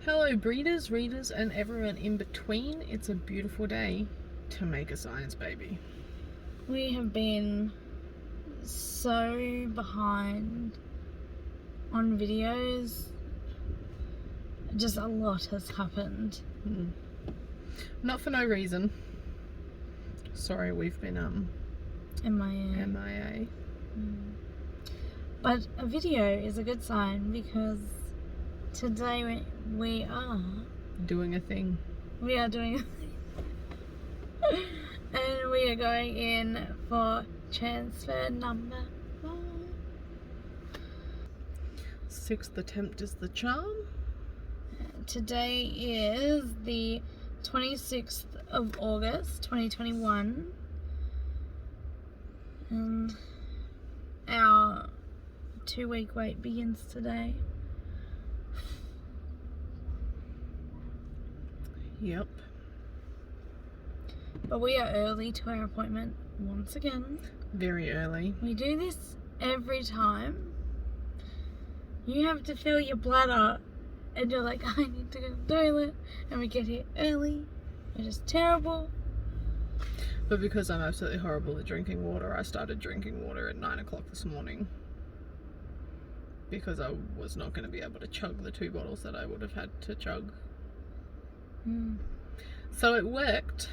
Hello breeders, readers and everyone in between. It's a beautiful day to make a science baby. We have been so behind on videos. Just a lot has happened. Not for no reason. Sorry, we've been MIA. But a video is a good sign because today we are Doing a thing. We are doing and we are going in for transfer number 5. 6th attempt is the charm. Today is the 26th of August 2021 and our 2-week wait begins today. Yep. But we are early to our appointment once again. Very early. We do this every time. You have to fill your bladder and you're like, I need to go to the toilet, and we get here early. We're just terrible. But because I'm absolutely horrible at drinking water, I started drinking water at 9 o'clock this morning. Because I was not going to be able to chug the 2 bottles that I would have had to chug. So it worked.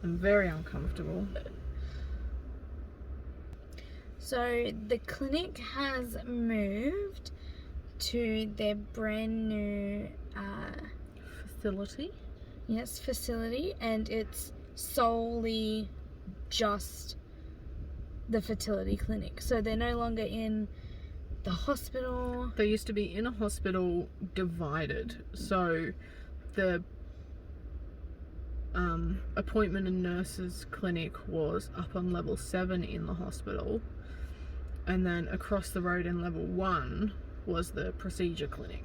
I'm very uncomfortable. So the clinic has moved to their brand new Facility? Yes, facility, and it's solely just the fertility clinic. So they're no longer in the hospital. They used to be in a hospital divided. So the appointment and nurses clinic was up on level 7 in the hospital, and then across the road in level 1 was the procedure clinic.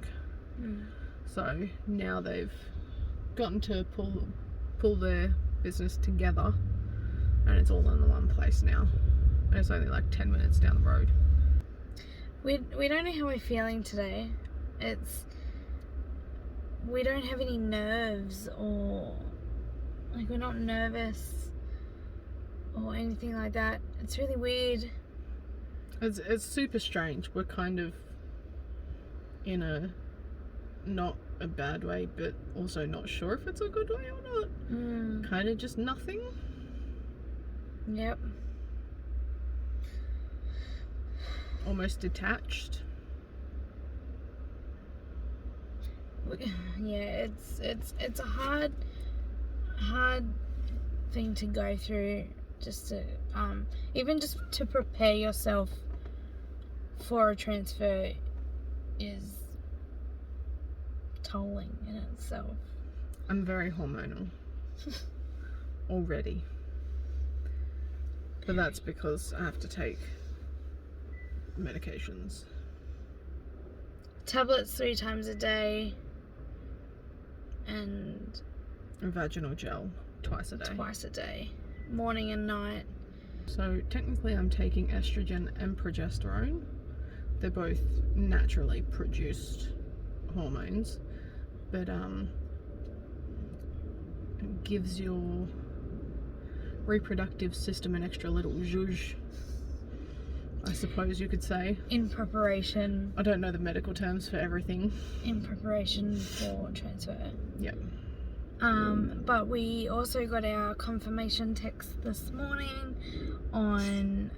So now they've gotten to pull their business together, and it's all in the one place now, and it's only like 10 minutes down the road. We don't know how we're feeling today. We don't have any nerves, or like we're not nervous or anything like that. It's really weird. It's super strange. We're kind of in a not a bad way, but also not sure if it's a good way or not. Kind of just nothing. Yep. Almost detached. Yeah, it's a hard thing to go through, just to even just to prepare yourself for a transfer is tolling in itself. I'm very hormonal already, but that's because I have to take medications. Tablets 3 times a day, and vaginal gel twice a day, morning and night. So technically I'm taking estrogen and progesterone. They're both naturally produced hormones, but it gives your reproductive system an extra little zhuzh, I suppose you could say. In preparation. I don't know the medical terms for everything. In preparation for transfer. Yep. But we also got our confirmation text this morning on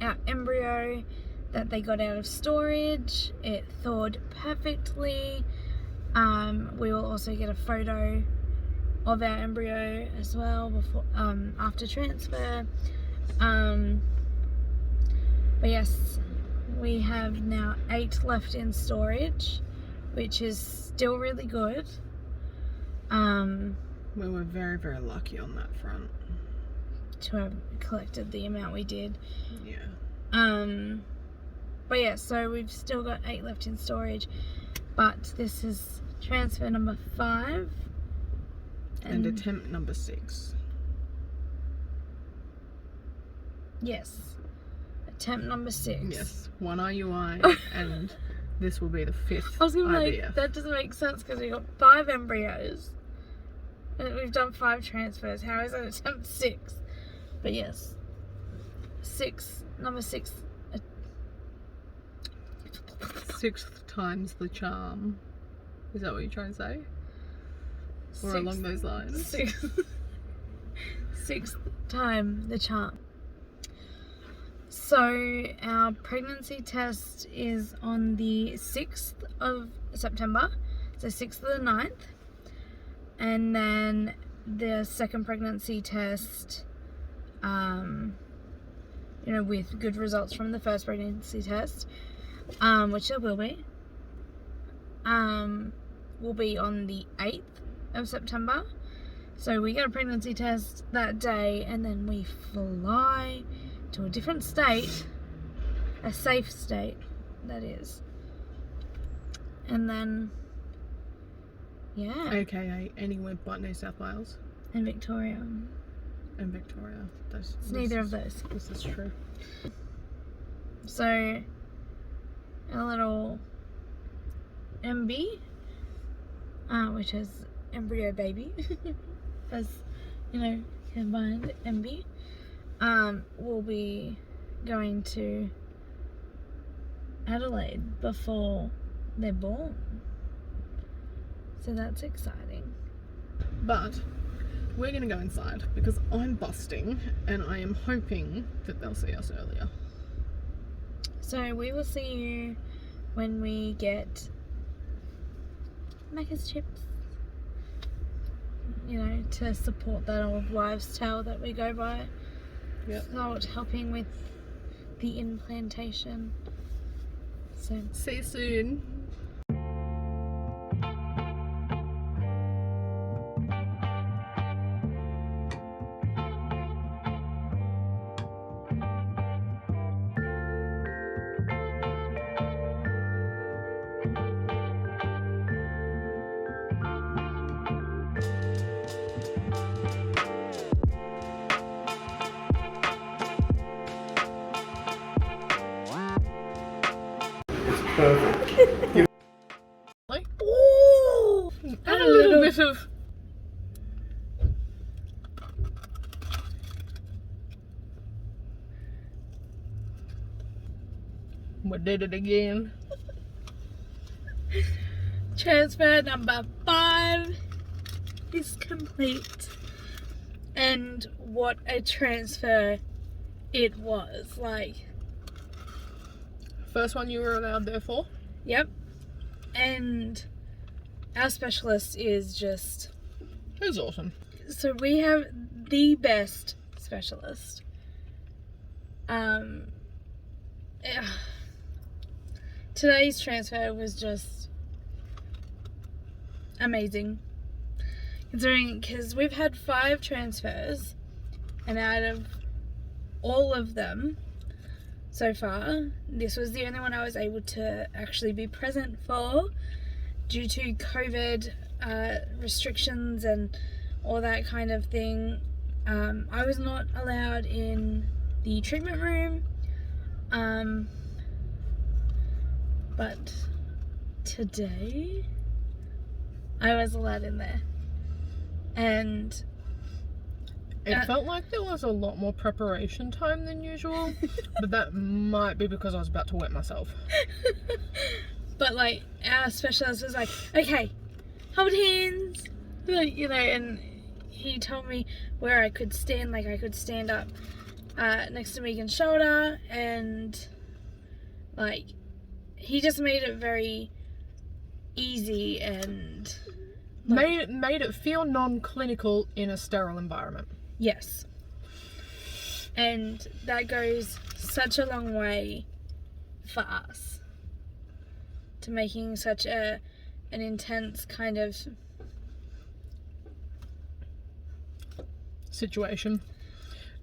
our embryo that they got out of storage. It thawed perfectly. We will also get a photo of our embryo as well before after transfer. But yes, we have now 8 left in storage, which is still really good. We were very, very lucky on that front to have collected the amount we did. Yeah. But yeah, so we've still got 8 left in storage, but this is transfer number 5 and attempt number 6. Yes, attempt number 6. Yes, 1 IUI and This will be the 5th I was gonna be IVF. like, that doesn't make sense because we got 5 embryos. And we've done 5 transfers. How is it attempt 6? But yes. 6. Number 6. 6th time's the charm. Is that what you're trying to say? Or along those lines? 6th time the charm. So our pregnancy test is on the 6th of September. So 6th of the 9th. And then the second pregnancy test, with good results from the first pregnancy test, which there will be on the 8th of September. So we get a pregnancy test that day, and then we fly to a different state, a safe state, that is. And then, yeah. AKA anywhere but New South Wales. And Victoria. And Victoria. It's neither of those. This is true. So, a little MB, which is embryo baby, as combined MB, will be going to Adelaide before they're born. So that's exciting. But we're going to go inside because I'm busting and I am hoping that they'll see us earlier. So we will see you when we get Macca's chips. To support that old wives' tale that we go by. Yep. Salt helping with the implantation. So see you soon. Perfect. ooh, Add a little bit of we did it again. Transfer number 5 is complete. And what a transfer it was. First one you were allowed there for? Yep. And our specialist is just... It was awesome. So we have the best specialist. Today's transfer was just amazing. Considering, because we've had 5 transfers, and out of all of them so far, this was the only one I was able to actually be present for due to COVID restrictions and all that kind of thing. I was not allowed in the treatment room, but today I was allowed in there. And it felt like there was a lot more preparation time than usual, but that might be because I was about to wet myself. But our specialist was like, okay, hold hands, and he told me where I could stand. I could stand up next to Megan's shoulder, and he just made it very easy and made it feel non-clinical in a sterile environment. Yes. And that goes such a long way for us to making such an intense kind of situation.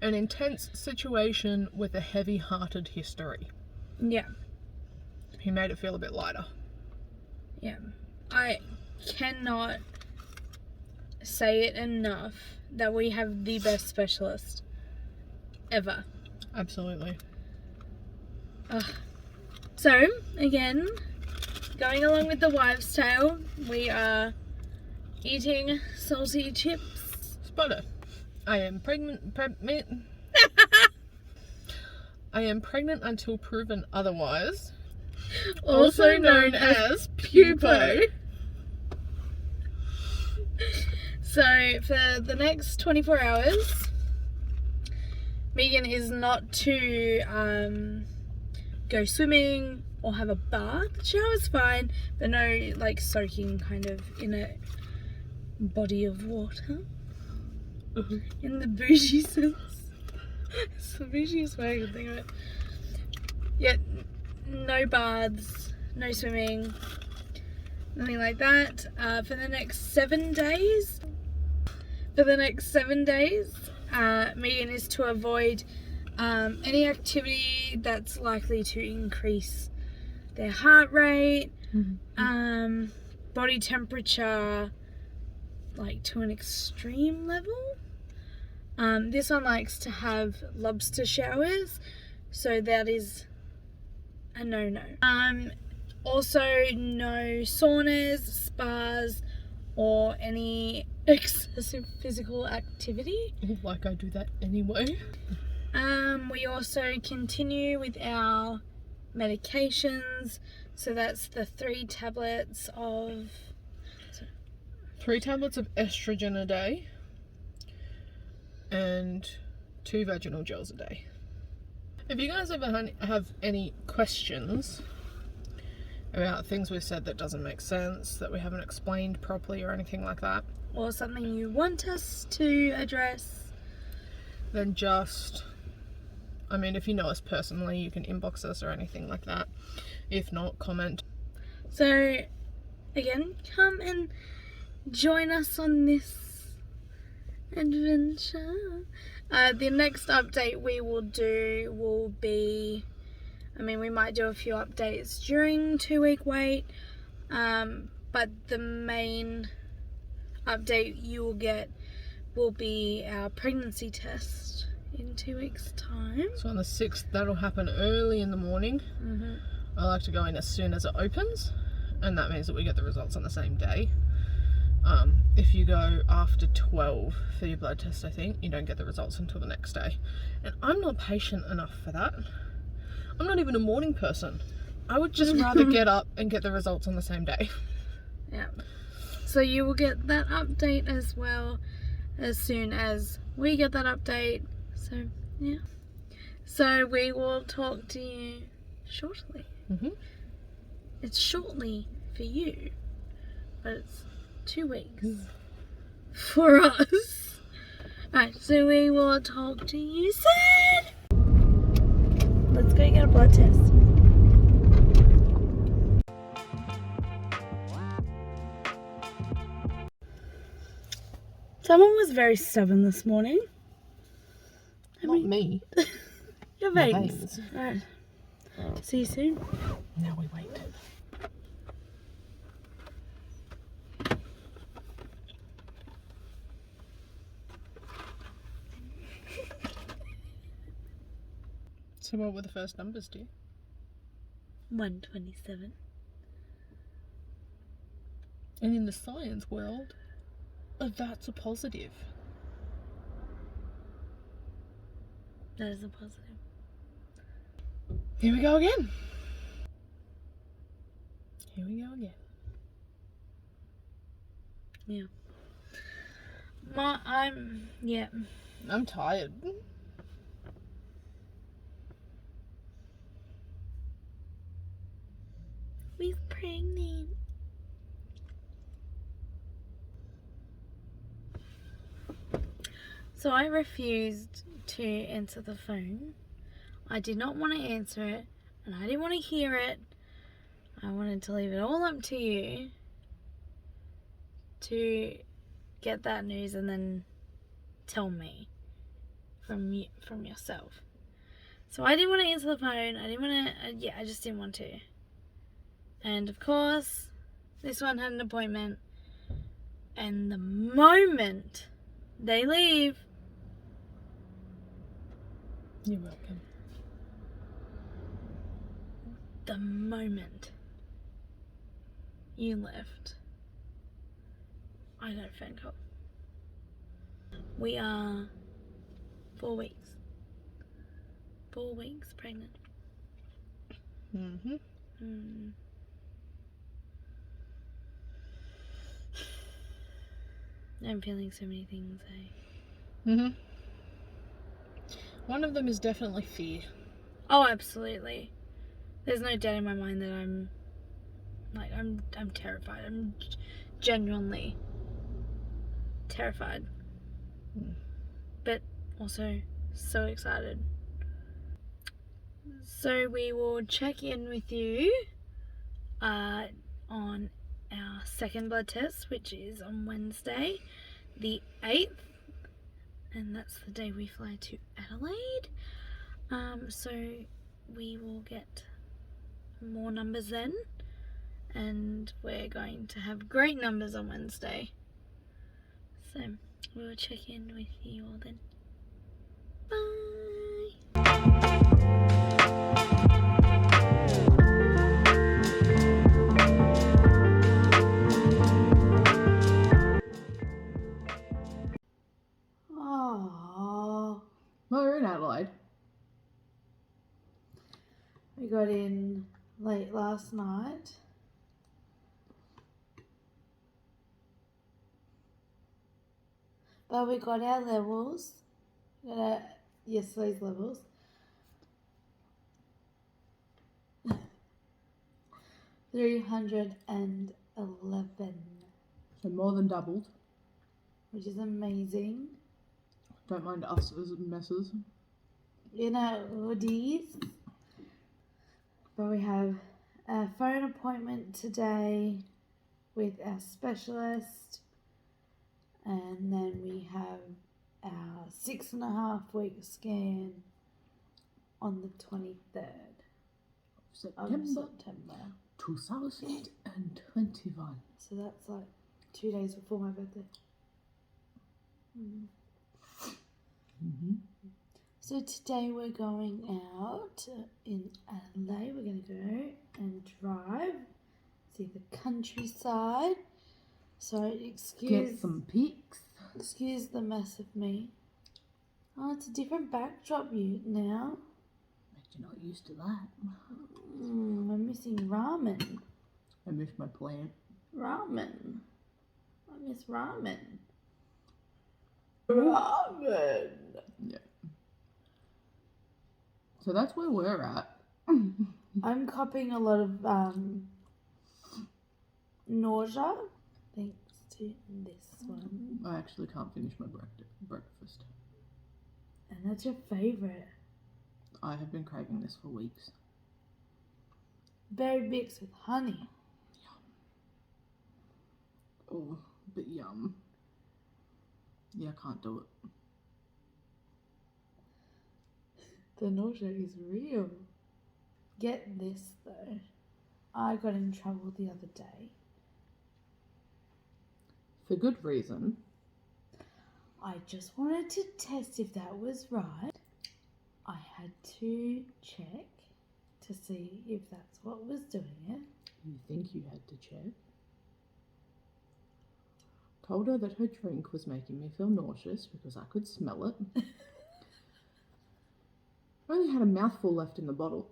An intense situation with a heavy-hearted history. Yeah. He made it feel a bit lighter. Yeah. I cannot say it enough that we have the best specialist ever. Absolutely. So, again, going along with the wives' tale, we are eating salty chips. Spoiler. I am pregnant. I am pregnant until proven otherwise. Also known as pupo. So for the next 24 hours, Megan is not to go swimming or have a bath. The shower's fine, but no like soaking kind of in a body of water. In the bougie sense. It's the bougiest way I can think of it. Yet, no baths, no swimming, nothing like that. For the next 7 days. Megan is to avoid any activity that's likely to increase their heart rate, body temperature, like to an extreme level. This one likes to have lobster showers, so that is a no-no. Also no saunas, spas, or any excessive physical activity. Like I do that anyway. We also continue with our medications, so that's the 3 tablets of 3 tablets of estrogen a day and 2 vaginal gels a day. If you guys ever have any questions about things we've said that doesn't make sense, that we haven't explained properly or anything like that, or something you want us to address, then just, I mean, if you know us personally, you can inbox us or anything like that. If not, comment. So again, come and join us on this adventure. The next update we will do will be, I mean, we might do a few updates during 2-week wait, but the main update you will get will be our pregnancy test in 2 weeks' time. So on the 6th, that'll happen early in the morning. I like to go in as soon as it opens, and that means that we get the results on the same day. If you go after 12 for your blood test, I think, you don't get the results until the next day. And I'm not patient enough for that. I'm not even a morning person. I would just rather get up and get the results on the same day. Yeah. So you will get that update as well as soon as we get that update. So, yeah. So we will talk to you shortly. It's shortly for you, but it's 2 weeks for us. Alright, so we will talk to you soon. Let's go get a blood test. Someone was very stubborn this morning. Not me. Your My veins. veins. Alright. See you soon. Now we wait. So what were the first numbers, dear? 127. And in the science world, that's a positive. That is a positive. Here we go again. Here we go again. Yeah. I'm tired. We're pregnant. So I refused to answer the phone. I did not want to answer it, and I didn't want to hear it. I wanted to leave it all up to you to get that news and then tell me from yourself. So I didn't want to answer the phone. I didn't want to, I just didn't want to. And of course, this one had an appointment, and the moment they leave, You're welcome. the moment you left, I got a phone call. We are 4 weeks. 4 weeks pregnant. Mm-hmm. I'm feeling so many things, Mm-hmm. One of them is definitely fear. Oh, absolutely. There's no doubt in my mind that I'm terrified. I'm genuinely terrified. But also so excited. So we will check in with you on our second blood test, which is on Wednesday, the 8th. And that's the day we fly to Adelaide. So we will get more numbers then. And we're going to have great numbers on Wednesday. So we'll check in with you all then. Bye! Oh, We're in Adelaide. we got in late last night. But we got our levels. We got our yesterday's levels. 311, So more than doubled. which is amazing. Don't mind us as messes. In our hoodies. But we have a phone appointment today with our specialist, and then we have our 6.5 week scan on the 23rd of September. 2021. So that's like 2 days before my birthday. Mm-hmm. So today we're going out in Adelaide. We're going to go and drive, see the countryside. So Get some pics. excuse the mess of me. Oh, it's a different backdrop now. But you're not used to that. I'm missing ramen. I miss my plant. Ramen. I miss ramen. Ramen. Yeah. So that's where we're at. I'm copying a lot of nausea thanks to this one. I actually can't finish my breakfast. And that's your favourite. I have been craving this for weeks. Berry Bix with honey. Oh, but yum. Yeah, I can't do it. The nausea is real. Get this though. I got in trouble the other day. For good reason. I just wanted to test if that was right. I had to check to see if that's what was doing it. You think you had to check? Told her that her drink was making me feel nauseous because I could smell it. I only had a mouthful left in the bottle.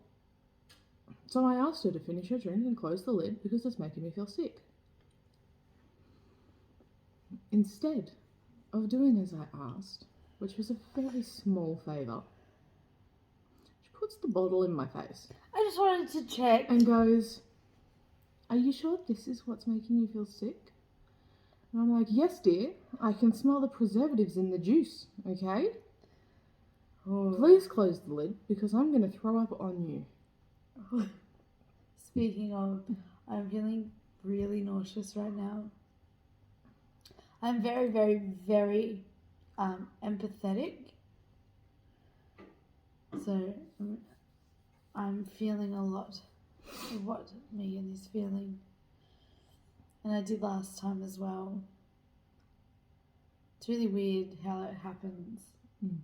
So I asked her to finish her drink and close the lid because it's making me feel sick. Instead of doing as I asked, which was a very small favour, she puts the bottle in my face. I just wanted to check. And goes, "Are you sure this is what's making you feel sick?" And I'm like, "Yes, dear. I can smell the preservatives in the juice, okay? Oh. Please close the lid because I'm going to throw up on you." Speaking of, I'm feeling really nauseous right now. I'm very, very, very empathetic. So I'm feeling a lot of what Megan is feeling. And I did last time as well. It's really weird how it happens. That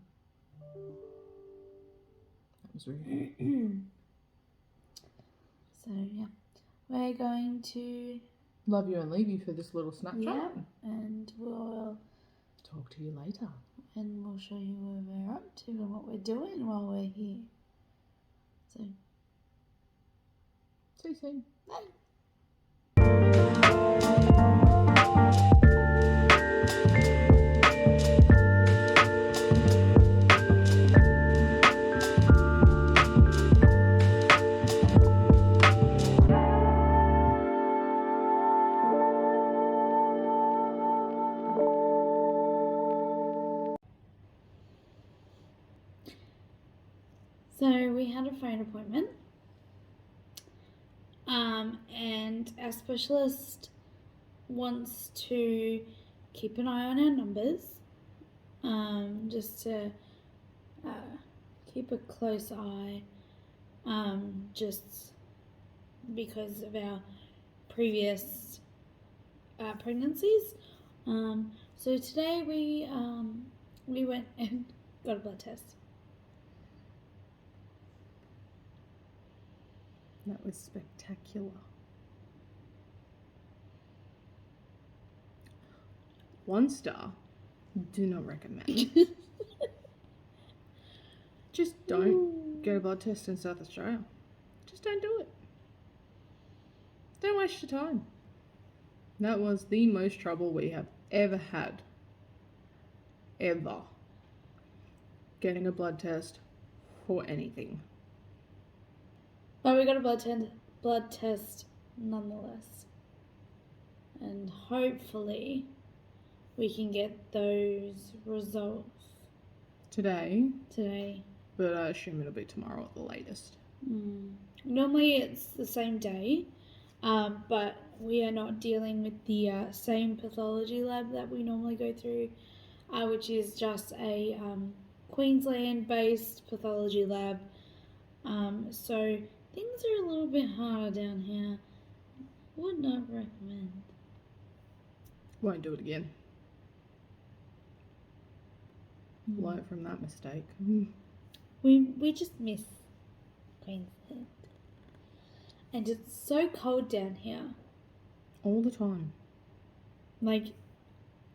was really So yeah, we're going to Love you and leave you for this little snapshot. Yeah, and we'll Talk to you later. show you where we're up to and what we're doing while we're here. So, See you soon. bye. So we had a phone appointment, and our specialist wants to keep an eye on our numbers, just to keep a close eye, just because of our previous pregnancies. So today we went and got a blood test. That was spectacular. 1 star. Do not recommend. Just don't get a blood test in South Australia. Just don't do it. Don't waste your time. That was the most trouble we have ever had. Ever. Getting a blood test for anything. But we got a blood test nonetheless. And hopefully we can get those results Today, but I assume it'll be tomorrow at the latest. Normally it's the same day, but we are not dealing with the same pathology lab that we normally go through, which is just a Queensland-based pathology lab. So things are a little bit harder down here. Would not recommend. Won't do it again. Learn from that mistake. We just miss Queensland. And it's so cold down here. All the time. Like,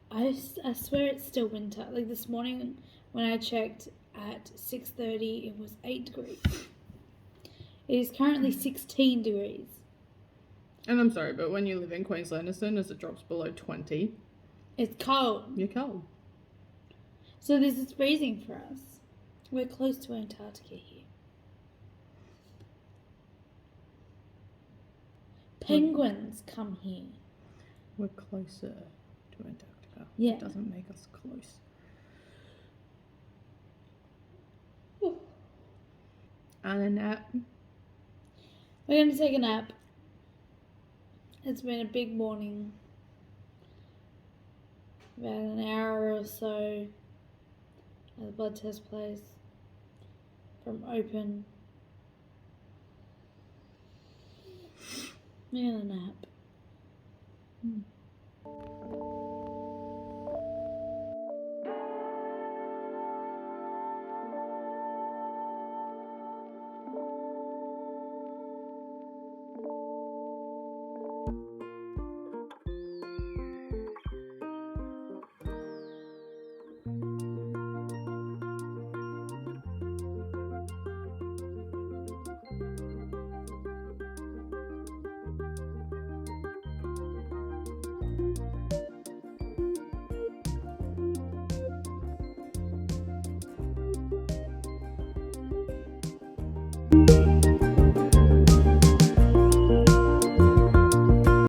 I swear it's still winter. Like this morning when I checked at 6:30, it was 8 degrees. It is currently 16 degrees. And I'm sorry, but when you live in Queensland, as soon as it drops below 20, It's cold. you're cold. So this is freezing for us. We're close to Antarctica here. Penguins come here. We're closer to Antarctica. Yeah. It doesn't make us close. And a nap. We're going to take a nap. It's been a big morning. About an hour or so at the blood test place from open. We're going to nap.